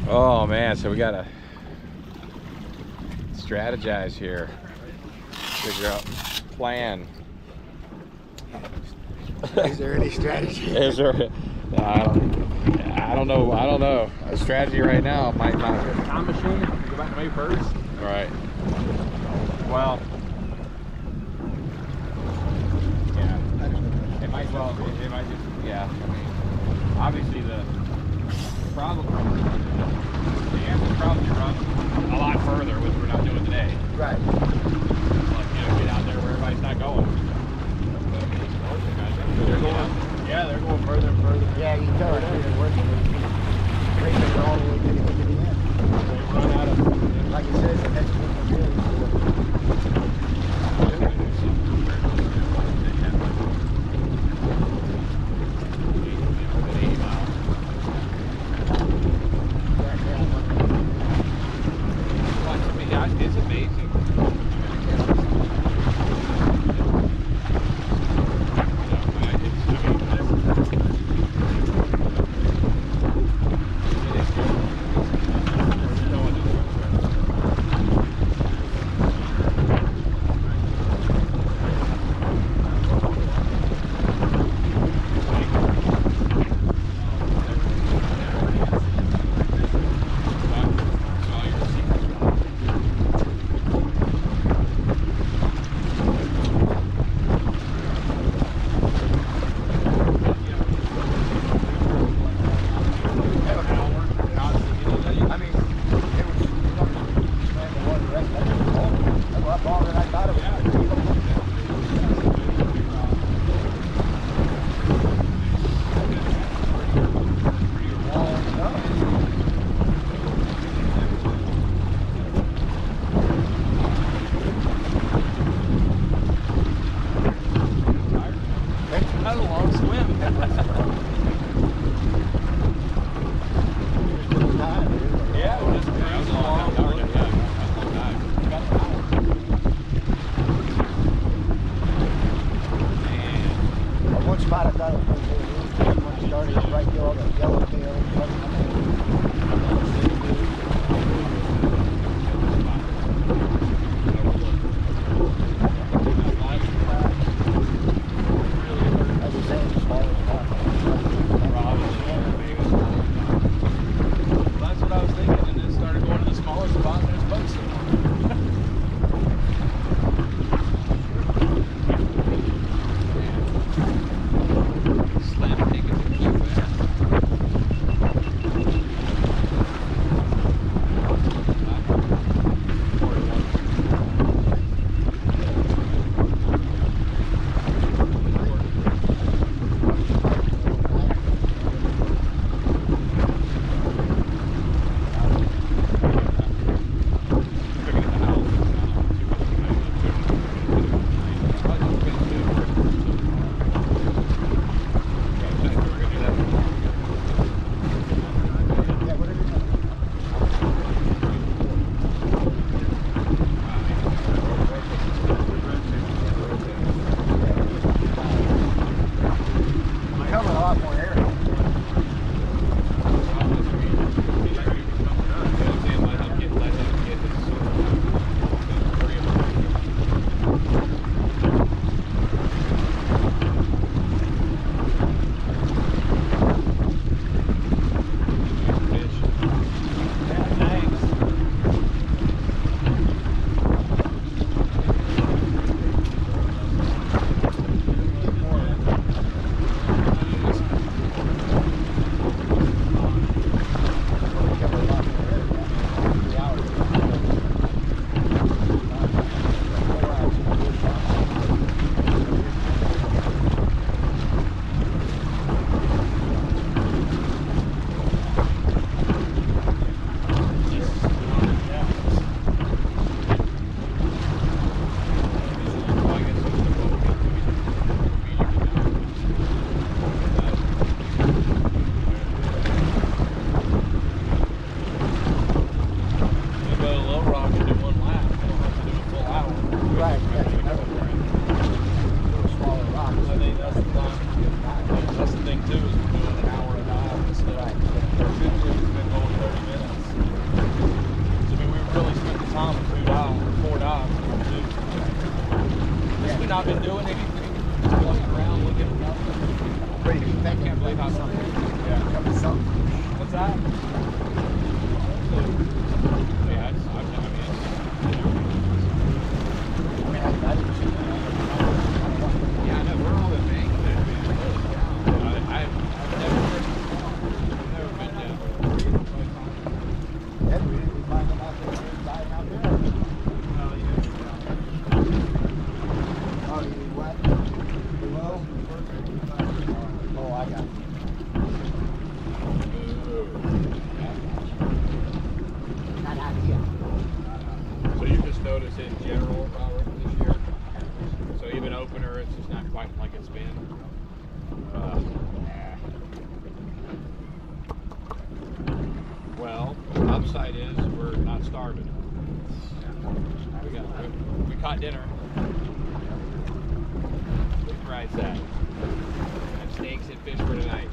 Oh man, so we gotta strategize here. Figure out plan. Is there any strategy? Is there? I don't know. A strategy right now might not. Time machine, go back to May 1st. All right. Well, yeah. It might well. It might just. Yeah. I mean, obviously the problem. The answer's probably run a lot further, which we're not doing today. Right. Like, get out there where everybody's not going. They're going, yeah, they're going further and further. Yeah, you can tell they're working. Bringing it all the way to the end. They run It's amazing. Well, upside is we're not starving. We caught dinner. We fried that. And steaks and fish for tonight.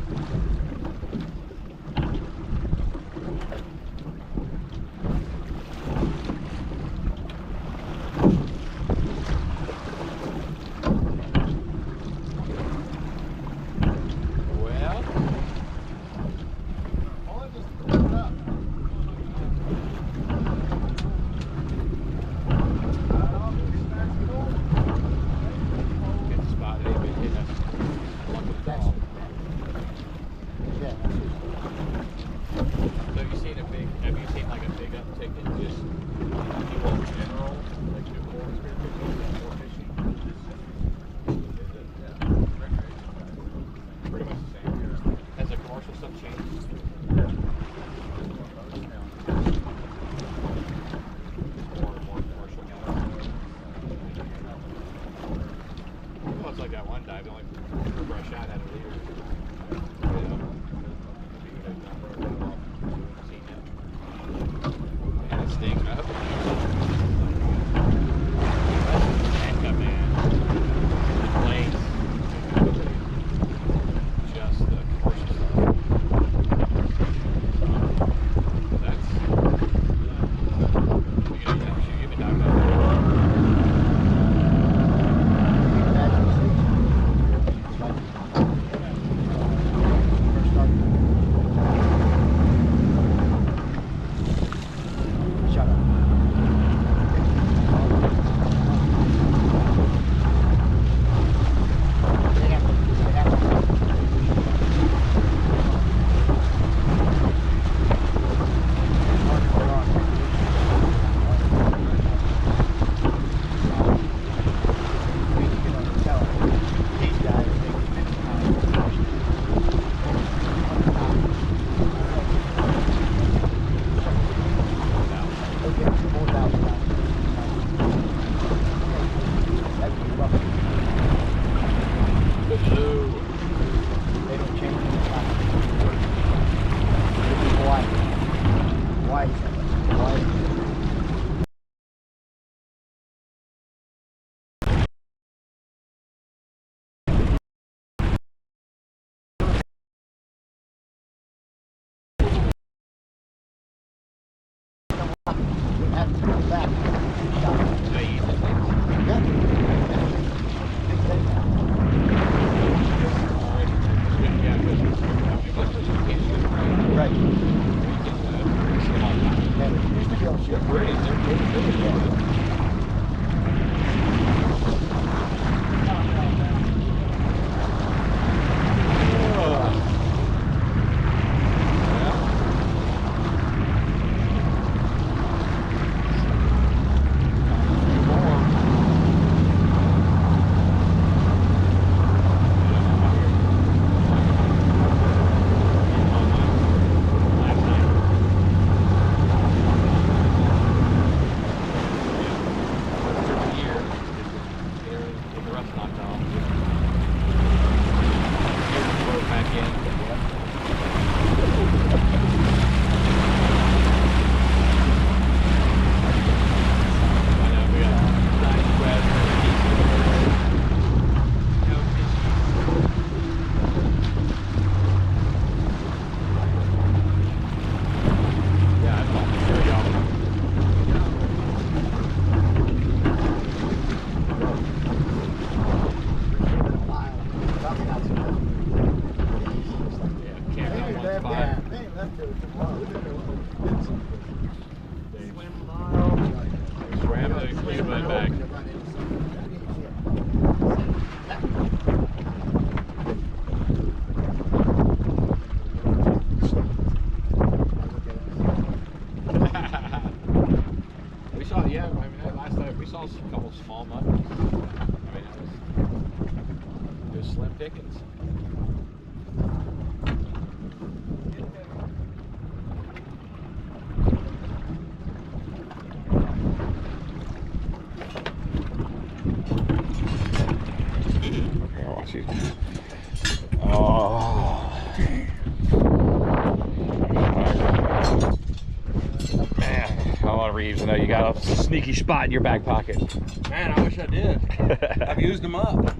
to know you got a sneaky spot in your back pocket. Man, I wish I did. I've used them up.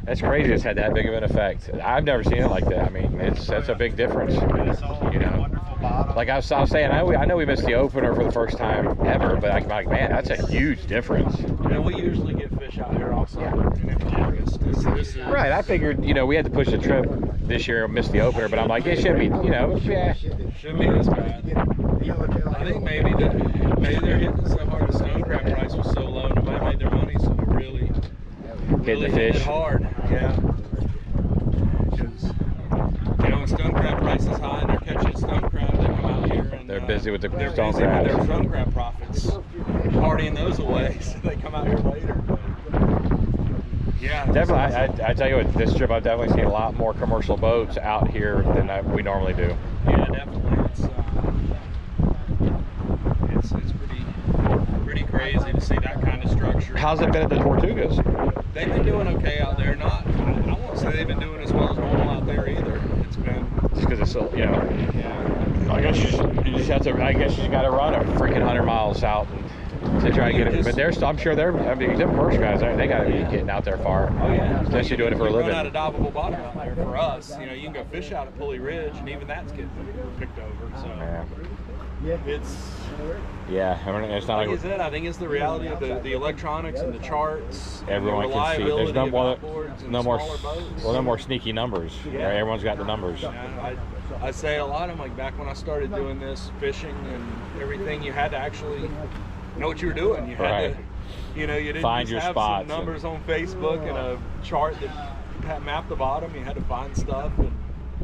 That's crazy. It's had that big of an effect. I've never seen it like that. I mean, that's a big difference. You know, Wonderful bottom. like I was saying, I know we missed the opener for the first time ever, but I'm like, man, that's a huge difference. And we usually get fish out here also in August. This is Right. I figured, you know, we had to push the trip this year, miss the opener, but I'm like, it should be, you know, yeah. shouldn't be this bad. I think maybe they're hitting so hard. The stone crab price was so low, nobody made their money, so they're really Hit the hit fish. it hard. Yeah. Because, you know, when stone crab price is high and they're catching stone crab, they come out here and They're busy with the they're stone busy with crabs. their stone crab profits, partying those away, so they come out here later. Yeah, Definitely, I tell you what, this trip I've definitely seen a lot more commercial boats out here than we normally do. Yeah, definitely. It's pretty crazy to see that kind of structure. How's it been at the Tortugas? They've been doing okay out there. Not, I won't say they've been doing as well as normal out there either. It's been, Just because it's so, you know, yeah. I guess you just have to. I guess you got to run a freaking 100 miles out to try to get it. But there's, I'm sure they're. I mean, them commercial guys, they got to be getting out there far. Oh yeah. Especially doing it for a We living. run out of diveable bottom out there for us. You know, you can go fish out at Pulley Ridge, and even that's getting picked over. So it's. Yeah, I mean, it's not Like like you said, I think it's the reality of the electronics and the charts. everyone and the can see. There's reliability no of more, outboards and no more, smaller boats. well, no more sneaky numbers. Yeah. Right? Everyone's got the numbers. Yeah, I say a lot. I'm like, back when I started doing this fishing and everything, you had to actually know what you were doing. You had Right. to, you know, you didn't Find just your have spots some numbers on Facebook and a chart that mapped the bottom. You had to find stuff, and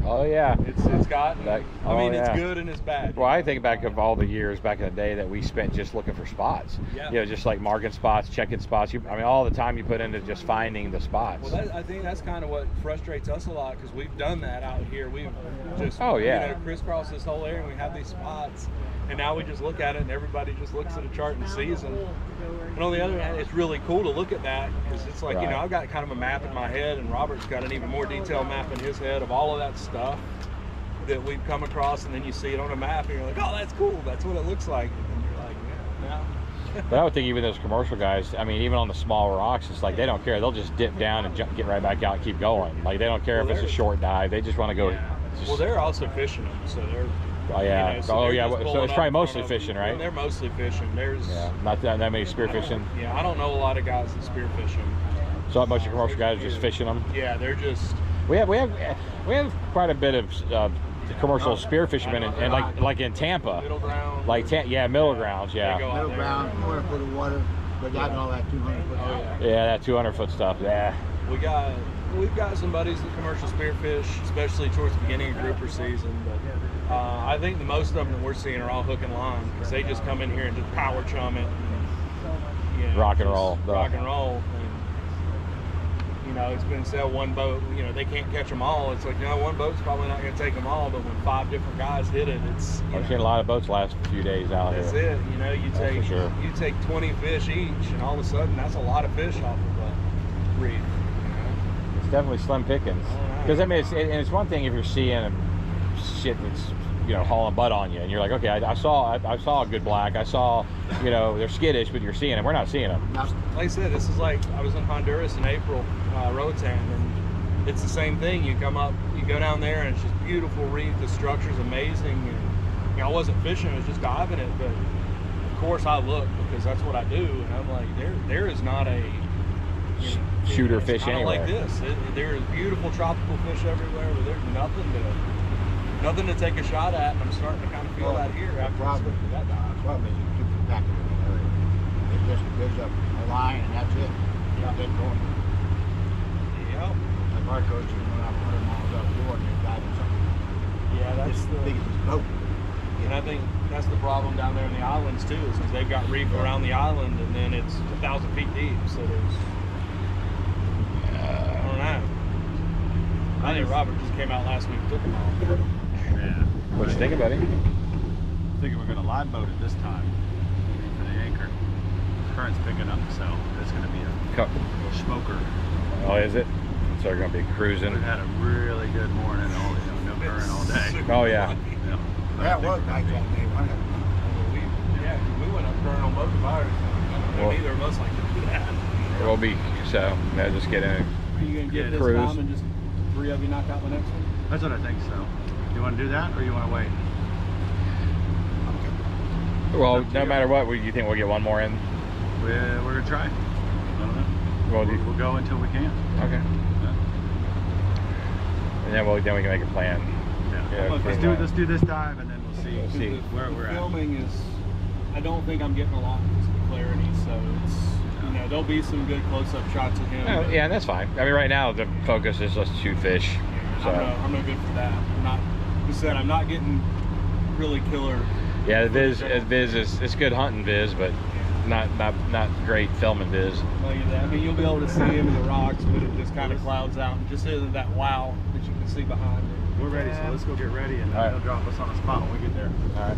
Oh yeah. it's gotten. That- I mean, oh, it's yeah. good and it's bad. Well, I think back of all the years back in the day that we spent just looking for spots. Yeah. You know, just like marking spots, checking spots. I mean, all the time you put into just finding the spots. Well, I think that's kind of what frustrates us a lot, because we've done that out here. We've just Oh, yeah. you know, crisscrossed this whole area, and we have these spots, and now we just look at it, and everybody just looks at a chart and sees them. And on the other hand, it's really cool to look at that, because it's like, you know, Right. I've got kind of a map in my head, and Robert's got an even more detailed map in his head of all of that stuff that we've come across, and then you see it on a map, and you're like, oh, that's cool. That's what it looks like. And you're like, yeah, no. But I would think even those commercial guys, I mean, even on the small rocks, it's like they don't care. They'll just dip down and get right back out and keep going. Like they don't care Well, if it's a short dive. They just want to go. Yeah. Just, Well, they're also fishing them, so they're. oh yeah. You know, so oh they're yeah. just So pulling it's up probably in mostly front of fishing, them. right? They're mostly fishing. There's. Yeah. Not that many spearfishing. Yeah, I don't know a lot of guys that spearfishing. So most of your commercial guys are just fishing them. Yeah, they're just. We have quite a bit of commercial spearfishermen, and like in Tampa, Middle ground. like middle grounds, They go yeah, out Middle there. ground, 200 foot of water, but not all that 200 foot. Oh yeah. yeah, that 200-foot stuff, yeah. We've got some buddies that commercial spearfish, especially towards the beginning of grouper season. But I think the most of them that we're seeing are all hook and line, because they just come in here and just power chum it. And, you know, Rock and just roll. Rock and roll. And, you know, it's been said one boat, you know, they can't catch them all. It's like, you know, one boat's probably not going to take them all, but when 5 different guys hit it, it's. I've seen a lot of boats last few days out That's here. it. You know, you That's take for sure. you take 20 fish each, and all of a sudden that's a lot of fish off of a reef. You know? It's definitely slim pickings. Because I mean, it's one thing if you're seeing shit that's, you know, hauling butt on you, and you're like, okay, I saw a good black. I saw, you know, they're skittish, but you're seeing them. We're not seeing them. Like I said, this is like I was in Honduras in April, Roatan, and it's the same thing. You come up, you go down there, and it's just beautiful reef. The structure's amazing. And, you know, I wasn't fishing; I was just diving it. But of course, I look because that's what I do, and I'm like, there is not a Shooter fish anywhere. anywhere. Like this, there's beautiful tropical fish everywhere, but there's nothing to take a shot at. And I'm starting to kind of feel that here after I spoke to that The dive. problem is it's too compacted in that area. There's a line and that's it. Yeah. Dead going. Yeah, Like our coach is going out 100 miles outdoor and they're diving something. yeah, that's This the. big as this boat. And I think that's the problem down there in the islands too, is because they've got reef around the island, and then it's 1,000 feet deep. So there's, I don't know. I think Robert just came out last week, and took them all. Yeah. What you thinking, buddy? Thinking we're gonna live boat it this time for the anchor. Current's picking up, so it's gonna be a smoker. Oh, is it? So we're gonna be cruising. We've had a really good morning, no current all day. Oh yeah. Yeah. That was nice all day. We went up current on both of ours. Well- Neither of us like to do that. We'll be, so, just get in. Are you going to get this Cruise. time and just 3 of you knock out the next one? That's what I think so. You want to do that, or you want to wait? Well, no matter what, you think we'll get one more in? We're gonna try. I don't know. Well, We'll go until we can. okay. Yeah. And then we can make a plan. Yeah. Let's do this dive, and then we'll see, We'll see. where we're at. Filming is, I don't think I'm getting a lot of clarity, so it's, you know, there'll be some good close-up shots of him. Oh, but yeah, and that's fine. I mean, right now the focus is just shoot fish. So I'm no good for that. I'm not, like I said, I'm not getting really killer. yeah, Viz is it's good hunting Viz, but not great filming Viz. Like that. I mean, you'll be able to see him in the rocks, but it just kind of clouds out, and just isn't that wow that you can see behind it. We're ready, so let's go get ready, and All right. they'll drop us on the spot when we get there. All right.